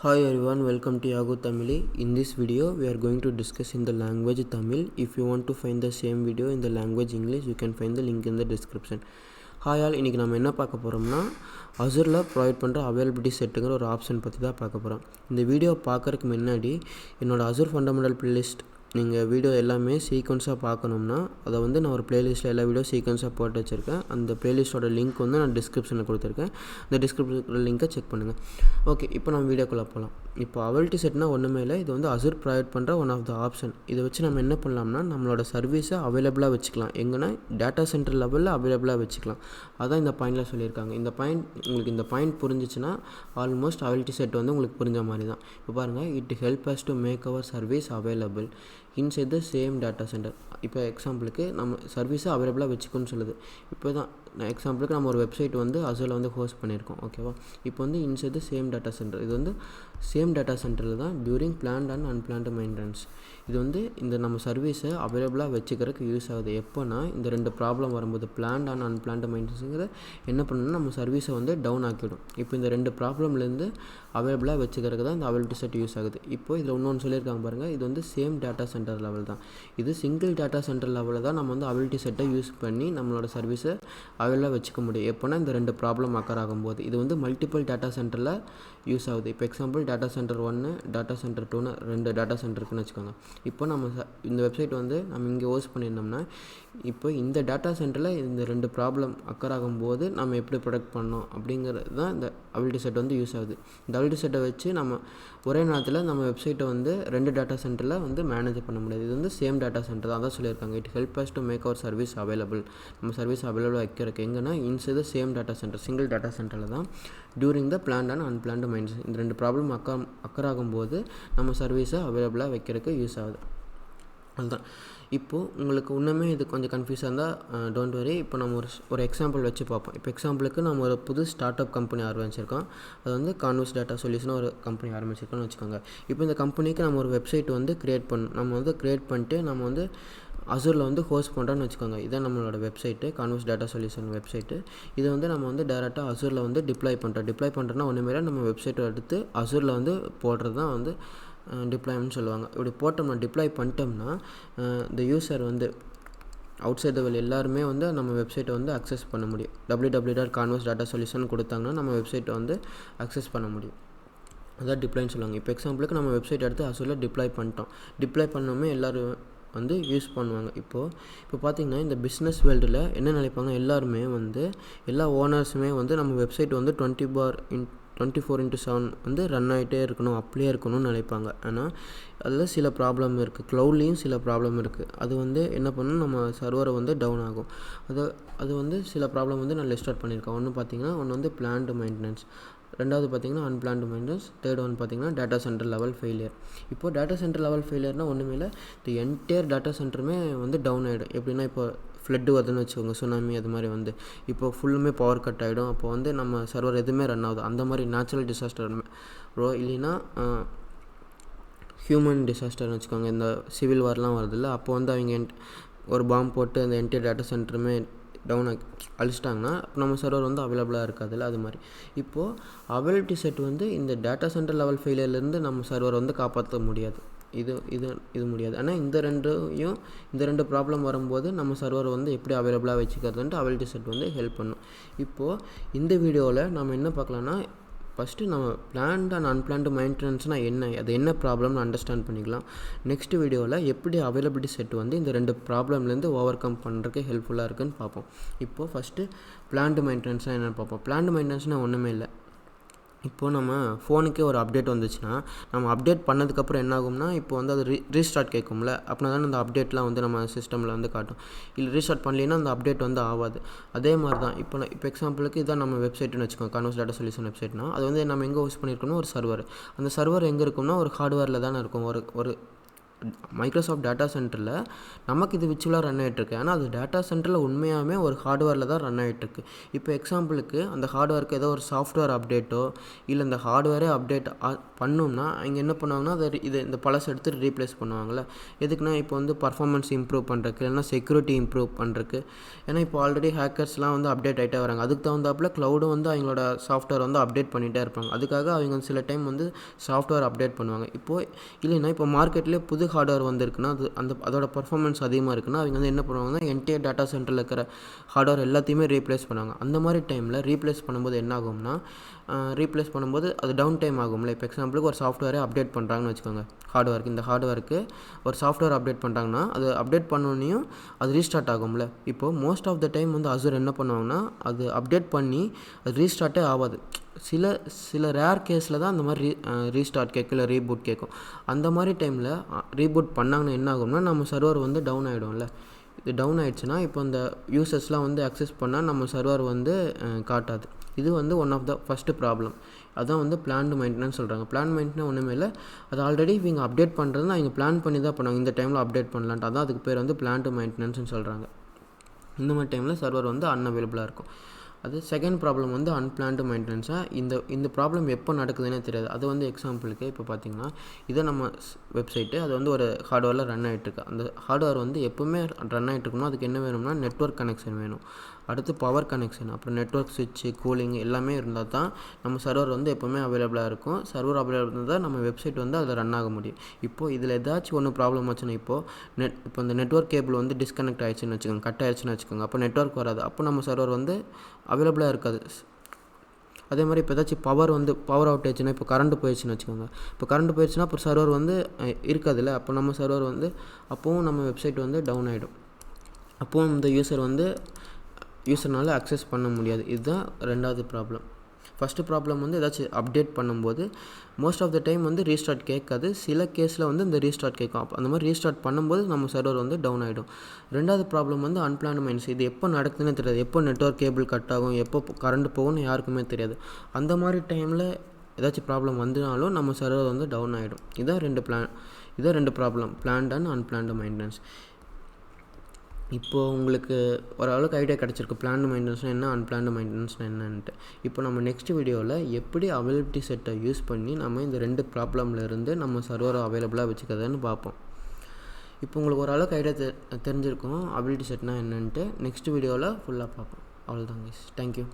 Hi everyone, welcome to YaguTamizhi. In this video, we are going to discuss in the language Tamil. If you want to find the same video in the language English, you can find the link in the description. Hi all, இன்றைக்கி நம்ம என்ன பார்க்க போகிறோம்னா அசூரில் provide பண்ணுற availability செட்டுங்கிற ஒரு option பற்றி தான் பார்க்க போகிறோம். இந்த வீடியோ பார்க்குறதுக்கு முன்னாடி என்னோடய அசூர் ஃபண்டமெண்டல் பிளேலிஸ்ட் நீங்கள் வீடியோ எல்லாமே சீக்வன்ஸாக பார்க்கணும்னா அதை வந்து நான் ஒரு ப்ளேலிஸ்ட்டில் எல்லா வீடியோ சீக்வன்ஸாக போட்டு வச்சுருக்கேன். அந்த ப்ளேலிஸ்ட்டோட லிங்க் வந்து நான் டிஸ்கிரிப்ஷனில் கொடுத்துருக்கேன். அந்த டிஸ்கிரிப்ஷன் லிங்க்கை செக் பண்ணுங்கள். ஓகே, இப்போ நம்ம வீடியோக்குள்ளே போகலாம். இப்போ அவைலபிலிட்டி செட்னா ஒன்றுமே இல்லை, இது வந்து அசூர் ப்ரொவைட் பண்ணுற ஒன் ஆஃப் த ஆப்ஷன். இதை வச்சு நம்ம என்ன பண்ணலாம்னா நம்மளோட சர்வீஸை அவைலபிளாக வச்சுக்கலாம். எங்கன்னா டேட்டா சென்டர் லெவலில் அவைலபிளாக வச்சுக்கலாம். அதான் இந்த பாயிண்டில் சொல்லியிருக்காங்க. இந்த பாயிண்ட் புரிஞ்சிச்சுன்னா ஆல்மோஸ்ட் அவைலபிலிட்டி செட் வந்து உங்களுக்கு புரிஞ்ச மாதிரி தான். இப்போ பாருங்கள், it help us to make our service available inside the same data centre. இப்போ எக்ஸாம்பிளுக்கு நம்ம சர்வீஸை அவைலபிளாக வச்சுக்கோன்னு சொல்லுது. இப்போ தான் எக்ஸாம்பிளுக்கு நம்ம ஒரு வெப்சைட் வந்து அசூரில் வந்து ஹோஸ்ட் பண்ணியிருக்கோம். ஓகேவா, இப்போ வந்து inside the same data centre. இது வந்து சேம் டேட்டா சென்டரில் தான் during plant and unplanned maintenance. இது வந்து இந்த நம்ம சர்வீஸை அவைலபிளாக வச்சுக்கிறதுக்கு யூஸ் ஆகுது. எப்போனா இந்த ரெண்டு ப்ராப்ளம் வரும்போது பிளான்ட் அண்ட் அன்பிளான்டு மெயின்டெனன்ஸுங்கிற என்ன பண்ணணும்னா நம்ம சர்வீஸை வந்து டவுன் ஆக்கிவிடும். இப்போ இந்த ரெண்டு ப்ராப்ளம்லேருந்து அவைலபிளாக வச்சுக்கிறதுக்கு தான் இந்த அவைலபிலிட்டி செட் யூஸ் ஆகுது. இப்போ இதில் இன்னொன்று சொல்லியிருக்காங்க பாருங்கள், இது வந்து சேம் டேட்டா சென்டர் லெவல் தான். இது சிங்கிள் டேட்டா சென்டர் லெவலில் தான் நம்ம வந்து அவைலபிலிட்டி செட்டை யூஸ் பண்ணி நம்மளோட சர்வீஸை அவைலபிளாக வச்சுக்க முடியும். எப்போனா இந்த ரெண்டு ப்ராப்ளம் அக்கர் ஆகும்போது. இது வந்து மல்டிபிள் டேட்டா சென்டரில் யூஸ் ஆகுது. இப்போ example data centre 1 data centre 2ன்னு ரெண்டு டேட்டா சென்டர் இருக்குன்னு வச்சுக்கோங்க. இப்போ நம்ம இந்த வெப்சைட் வந்து நம்ம இங்கே ஹோஸ்ட் பண்ணியிருந்தோம்னா இப்போ இந்த டேட்டா சென்டரில் இந்த ரெண்டு ப்ராப்ளம் அக்கர் ஆகும்போது நம்ம எப்படி ப்ரொடக்ட் பண்ணோம் அப்படிங்கிறது தான் இந்த அவைலபிலிட்டி செட் வந்து யூஸ் ஆகுது. இந்த அவைலபிலிட்டி செட்டை வச்சு நம்ம ஒரே நேரத்தில் நம்ம வெப்சைட்டை வந்து ரெண்டு டேட்டா சென்டரில் வந்து மேனேஜ் பண்ண முடியாது. இது வந்து சேம் டேட்டா சென்டர் தான் சொல்லியிருக்காங்க. It help us to make our service available. நம்ம சர்வீஸ் அவைலபிளாக வைக்கிறதுக்கு எங்கன்னா inside the same data centre single data சென்டரில் தான் during the planned and unplanned maintenance. இந்த ரெண்டு ப்ராப்ளம் அக்கர் ஆகும்போது நம்ம சர்வீஸை அவைலபிளாக வைக்கிறதுக்கு யூஸ் ஆகுது. அதுதான். இப்போது உங்களுக்கு இன்னுமே இது கொஞ்சம் கன்ஃபியூஸாக இருந்தால் டோன்ட் வரி. இப்போ நம்ம ஒரு எக்ஸாம்பிள் வச்சு பார்ப்போம். இப்போ எக்ஸாம்பிளுக்கு நம்ம ஒரு புது ஸ்டார்ட் அப் கம்பெனி ஆரம்பிச்சிருக்கோம். அது வந்து கான்வர்ஸ் டேட்டா சொல்யூஷன் ஒரு கம்பெனி ஆரம்பிச்சிருக்கோம்னு வச்சுக்கோங்க. இப்போ இந்த கம்பெனிக்கு நம்ம ஒரு வெப்சைட் வந்து நம்ம வந்து க்ரியேட் பண்ணிட்டு நம்ம வந்து அசூரில் வந்து ஹோஸ்ட் பண்ணுறோன்னு வச்சுக்கோங்க. இதான் நம்மளோட website, converse data solution website. இதை வந்து நம்ம வந்து டேரெக்டாக அசூரில் வந்து டிப்ளாய் பண்ணுறோன்னா ஒன்றுமே நம்ம வெப்சைட்டை எடுத்து அசூரில் வந்து போடுறது தான் வந்து டிப்ளாய்மெண்ட் சொல்லுவாங்க. இப்படி போட்டோம்னா டிப்ளாய் பண்ணிட்டோம்னா இந்த யூசர் வந்து அவுட் சைட் லெவல் எல்லாருமே வந்து நம்ம வெப்சைட்டை வந்து அக்சஸ் பண்ண முடியும். www.canvas.solution கொடுத்தாங்கன்னா நம்ம வெப்சைட்டை வந்து அக்சஸ் பண்ண முடியும். அதான் டிப்ளாய்ன்னு சொல்லுவாங்க. இப்போ எக்ஸாம்பிளுக்கு நம்ம வெப்சைட் எடுத்து அசூரில் டிப்ளாய் பண்ணிட்டோம். டிப்ளாய் பண்ணோமே எல்லோரும் வந்து யூஸ் பண்ணுவாங்க. இப்போ பார்த்திங்கன்னா இந்த பிஸ்னஸ் வேர்ல்டில் என்ன நினைப்பாங்க, எல்லாருமே வந்து எல்லா ஓனர்ஸுமே வந்து நம்ம வெப்சைட் வந்து 24/7 வந்து ரன் ஆகிட்டே இருக்கணும், அப்படியே இருக்கணும்னு நினைப்பாங்க. ஆனால் அதில் சில ப்ராப்ளம் இருக்குது. க்ளவுட்லேயும் சில ப்ராப்ளம் இருக்குது. அது வந்து என்ன பண்ணணும், நம்ம சர்வரை வந்து டவுன் ஆகும். அது வந்து சில ப்ராப்ளம் வந்து நான் லிஸ்ட் அவுட் பண்ணியிருக்கேன். ஒன்று வந்து பிளான்டு மெயின்டெனன்ஸ், ரெண்டாவது பார்த்திங்கன்னா அன்பிளான்டு மெயின்டெனன்ஸ், தேர்ட் ஒன் பார்த்திங்கன்னா டேட்டா சென்டர் லெவல் ஃபெயிலியர். இப்போது டேட்டா சென்டர் லெவல் ஃபெயிலியர்னால் ஒன்றுமே இல்லை, இந்த என்டையர் டேட்டா சென்டருமே வந்து டவுன் ஆகிடும். எப்படின்னா இப்போ ஃப்ளட்டு வருதுன்னு வச்சுக்கோங்க, சுனாமி அது மாதிரி வந்து இப்போ ஃபுல்லுமே பவர் கட் ஆகிடும். அப்போ வந்து நம்ம சர்வர் எதுவுமே ரன் ஆகுது. அந்த மாதிரி நேச்சுரல் டிசாஸ்டர் இல்லைன்னா ஹியூமன் டிசாஸ்டர்னு வச்சுக்கோங்க. இந்த சிவில் வார்லாம் வருதில்ல, அப்போ வந்து அவங்க ஒரு பாம்பு போட்டு அந்த என்டையர் டேட்டா சென்டருமே டவுன் அழிச்சிட்டாங்கன்னா நம்ம சர்வர் வந்து அவைலபிளாக இருக்காதுல்ல, அது மாதிரி. இப்போது அவைலபிலிட்டி செட் வந்து இந்த டேட்டா சென்டர் லெவல் ஃபெயிலியர்லேருந்து நம்ம சர்வர் வந்து காப்பாற்ற முடியாது. இது முடியாது. ஆனால் இந்த ரெண்டு ப்ராப்ளம் வரும்போது நம்ம சர்வர் வந்து எப்படி அவைலபிளாக வச்சுக்கிறதுன்ட்டு அவைலபிலிட்டி செட் வந்து ஹெல்ப் பண்ணும். இப்போது இந்த வீடியோவில் நம்ம என்ன பார்க்கலான்னா, ஃபஸ்ட்டு நம்ம பிளான்ட் அண்ட் அன்பிளான்டு மெயின்டெனன்ஸ்னால் அது என்ன ப்ராப்ளம்னு அண்டர்ஸ்டாண்ட் பண்ணிக்கலாம். நெக்ஸ்ட் வீடியோவில் எப்படி அவைலபிலிட்டி செட் வந்து இந்த ரெண்டு ப்ராப்ளம்லேருந்து ஓவர் கம் பண்ணுறதுக்கு ஹெல்ப்ஃபுல்லாக இருக்குதுன்னு பார்ப்போம். இப்போது ஃபஸ்ட்டு பிளான்டு மெயின்டெனன்ஸ்னால் என்னென்னு பார்ப்போம். பிளான்டு மெயின்டெனன்ஸ்னால் ஒன்றுமே இல்லை. இப்போது நம்ம ஃபோனுக்கே ஒரு அப்டேட் வந்துச்சுன்னா நம்ம அப்டேட் பண்ணதுக்கப்புறம் என்ன ஆகும்னா, இப்போ வந்து அது ரீஸ்டார்ட் கேட்கும்ல, அப்படின்னா தானே அந்த அப்டேட்லாம் வந்து நம்ம சிஸ்டமில் வந்து காட்டும். இல்லை ரீஸ்டார்ட் பண்ணலைன்னா அந்த அப்டேட் வந்து ஆகாது. அதே மாதிரி தான் இப்போ எக்ஸாம்பிளுக்கு இதான் நம்ம வெப்சைட்டுன்னு வச்சுக்கோங்க, கான்வர்ஸ் டேட்டா சொல்யூஷன் வெப்சைட்னா அது வந்து நம்ம எங்கே ஹோஸ்ட் பண்ணியிருக்கோம்னா ஒரு சர்வர். அந்த சர்வர் எங்கே இருக்கும்னா ஒரு ஹார்ட்வேரில் தானே இருக்கும். ஒரு மைக்ரோசாஃப்ட் டேட்டா சென்டரில் நமக்கு இது விர்ச்சுவலாக ரன் ஆகிட்டுருக்கு. ஆனால் அது டேட்டா சென்டரில் உண்மையாகவே ஒரு ஹார்ட்வேரில் தான் ரன் ஆகிட்டுருக்கு. இப்போ எக்ஸாம்பிளுக்கு அந்த ஹார்ட்வேருக்கு ஏதோ ஒரு சாஃப்ட்வேர் அப்டேட்டோ இல்லை இந்த ஹார்ட்வேரே அப்டேட் பண்ணோம்னா அவங்க என்ன பண்ணுவாங்கன்னா இந்த பழசை எடுத்து ரீப்ளேஸ் பண்ணுவாங்கள்ல. எதுக்குன்னா இப்போ வந்து பர்ஃபார்மன்ஸ் இம்ப்ரூவ் பண்ணுறதுக்கு இல்லைனா செக்யூரிட்டி இம்ப்ரூவ் பண்ணுறதுக்கு. ஏன்னா இப்போ ஆல்ரெடி ஹேக்கர்ஸ்லாம் வந்து அப்டேட் ஆகிட்டே வராங்க. அதுக்கு தகுந்தாப்பில் க்ளவுடும் வந்து அவங்களோட சாஃப்ட்வேர் வந்து அப்டேட் பண்ணிகிட்டே இருப்பாங்க. அதுக்காக அவங்க சில டைம் வந்து சாஃப்ட்வேர் அப்டேட் பண்ணுவாங்க. இப்போது இல்லைன்னா இப்போ மார்க்கெட்லேயே புது ஹார்ட்வேர் வந்துருக்குன்னா அதோட பர்ஃபார்மன்ஸ் அதிகமாக இருக்குன்னா அவங்க வந்து என்ன பண்ணுவாங்கன்னா என்டையர் டேட்டா சென்டரில் இருக்கிற ஹார்ட்வேர் எல்லாத்தையுமே ரீப்ளேஸ் பண்ணுவாங்க. அந்த மாதிரி டைமில் ரீப்ளேஸ் பண்ணும்போது என்ன ஆகும்னா அது டவுன் டைம் ஆகும்ல. இப்போ எக்ஸாம்பிளுக்கு ஒரு சாஃப்ட்வேரை அப்டேட் பண்ணுறாங்கன்னு வச்சுக்கோங்க. இந்த ஹார்ட்வேருக்கு ஒரு சாஃப்ட்வேர் அப்டேட் பண்ணுறாங்கன்னா அது அப்டேட் பண்ணோன்னையும் அது ரீஸ்டார்ட் ஆகும்ல. இப்போது மோஸ்ட் ஆஃப் த டைம் வந்து Azure என்ன பண்ணுவாங்கன்னா அது அப்டேட் பண்ணி அது ரீஸ்டார்ட்டே ஆகாது. சில ரேர் கேஸில் தான் அந்த மாதிரி ரீஸ்டார்ட் கேட்கும் இல்லை ரீபூட் கேட்கும். அந்த மாதிரி டைமில் ரீபூட் பண்ணாங்கன்னா என்ன ஆகும்னா நம்ம சர்வர் வந்து டவுன் ஆகிடும்ல. இது டவுன் ஆகிடுச்சுன்னா இப்போ இந்த யூசர்ஸ்லாம் வந்து அக்சஸ் பண்ணால் நம்ம சர்வர் வந்து காட்டாது. இது வந்து one of the first problem. அதான் வந்து பிளான்டு மெயின்டெனன்ஸ் சொல்கிறாங்க. பிளான் மெயின்டெனன்ஸ் ஒன்றுமே இல்லை, அது ஆல்ரெடி இவங்க அப்டேட் பண்ணுறதுனா அவங்க பிளான் பண்ணி தான் பண்ணுவாங்க. இந்த டைமில் அப்டேட் பண்ணலான்ட்டு, அதான் அதுக்கு பேர் வந்து பிளான்டு மெயின்டெனன்ஸ்னு சொல்கிறாங்க. இந்த மாதிரி டைமில் சர்வர் வந்து அன்அவைலபிளாக இருக்கும். அது செகண்ட் ப்ராப்ளம் வந்து அன்பிளான்டு மெயின்டெனன்ஸாக இந்த ப்ராப்ளம் எப்போ நடக்குதுன்னே தெரியாது. அது வந்து எக்ஸாம்பிளுக்கு இப்போ பார்த்திங்கன்னா இதை நம்ம வெப்சைட்டு அது வந்து ஒரு ஹார்ட்வேரில் ரன் ஆகிட்டுருக்கு. அந்த ஹார்ட்வேர் வந்து எப்போவுமே ரன் ஆகிட்டுருக்கணும். அதுக்கு என்ன வேணும்னா நெட்வொர்க் கனெக்ஷன் வேணும், அடுத்து பவர் கனெக்ஷன், அப்புறம் நெட்வொர்க் ஸ்விட்ச்சு, கூலிங் எல்லாமே இருந்தால் தான் நம்ம சர்வர் வந்து எப்போவுமே அவைலபிளாக இருக்கும். சர்வர் அவைலபிளாக இருந்தால் தான் நம்ம வெப்சைட் வந்து அதில் ரன் ஆக முடியும். இப்போது இதில் ஏதாச்சும் ஒன்று ப்ராப்ளம் ஆச்சுன்னா இப்போ இந்த நெட்வொர்க் கேபிள் வந்து டிஸ்கனெக்ட் ஆகிடுச்சுன்னு வச்சுக்கோங்க, கட் ஆகிடுச்சுன்னு வச்சுக்கோங்க. அப்போ நெட்வொர்க் வராது. அப்போ நம்ம சர்வர் வந்து அவைலபிளாக இருக்காது. அதே மாதிரி இப்போ ஏதாச்சும் பவர் அவுட் ஆச்சுன்னா, இப்போ கரண்ட் போயிடுச்சுன்னு வச்சுக்கோங்க. இப்போ கரண்ட் போயிடுச்சுன்னா இப்போ சர்வர் வந்து இருக்காதுல்ல. அப்போ நம்ம சர்வர் வந்து அப்போவும் நம்ம வெப்சைட் வந்து டவுன் ஆகிடும். அப்போவும் இந்த யூசர்னால் அக்சஸ் பண்ண முடியாது. இதுதான் ரெண்டாவது ப்ராப்ளம். ஃபஸ்ட்டு ப்ராப்ளம் வந்து ஏதாச்சும் அப்டேட் பண்ணும்போது மோஸ்ட் ஆஃப் த டைம் வந்து ரீஸ்டார்ட் கேட்காது. சில கேஸில் வந்து இந்த ரீஸ்டார்ட் கேட்கும். அப்போ அந்த மாதிரி ரீஸ்டார்ட் பண்ணும்போது நம்ம சர்வர் வந்து டவுன் ஆகிடும். ரெண்டாவது ப்ராப்ளம் வந்து அன்பிளான்டு மெயின்டெனன்ஸ். இது எப்போ நடக்குதுன்னு தெரியாது. எப்போ நெட்வொர்க் கேபிள் கட் ஆகும், எப்போ கரண்ட் போகும்னு யாருக்குமே தெரியாது. அந்த மாதிரி டைமில் ஏதாச்சும் ப்ராப்ளம் வந்தாலும் நம்ம சர்வர் வந்து டவுன் ஆகிடும். இதான் ரெண்டு problem, plant and unplanned maintenance. இப்போது உங்களுக்கு ஓரளவுக்கு ஐடியா கிடச்சிருக்கு பிளான்டு மெயின்டெனன்ஸ்னால் என்ன, அன்பிளான்டு மெயின்டெனன்ஸ்னால் என்னன்ட்டு. இப்போ நம்ம நெக்ஸ்ட் வீடியோவில் எப்படி அவைலபிலிட்டி செட்டை யூஸ் பண்ணி நம்ம இந்த ரெண்டு ப்ராப்ளம்லேருந்து நம்ம சர்வரை அவைலபிளாக வச்சுக்கிறதுன்னு பார்ப்போம். இப்போ உங்களுக்கு ஓரளவுக்கு ஐடியா தெரிஞ்சிருக்கும் அவைலபிலிட்டி செட்னால் என்னன்ட்டு. நெக்ஸ்ட் வீடியோவில் ஃபுல்லாக பார்ப்போம். அவ்வளோதான் கைஸ். தேங்க்யூ.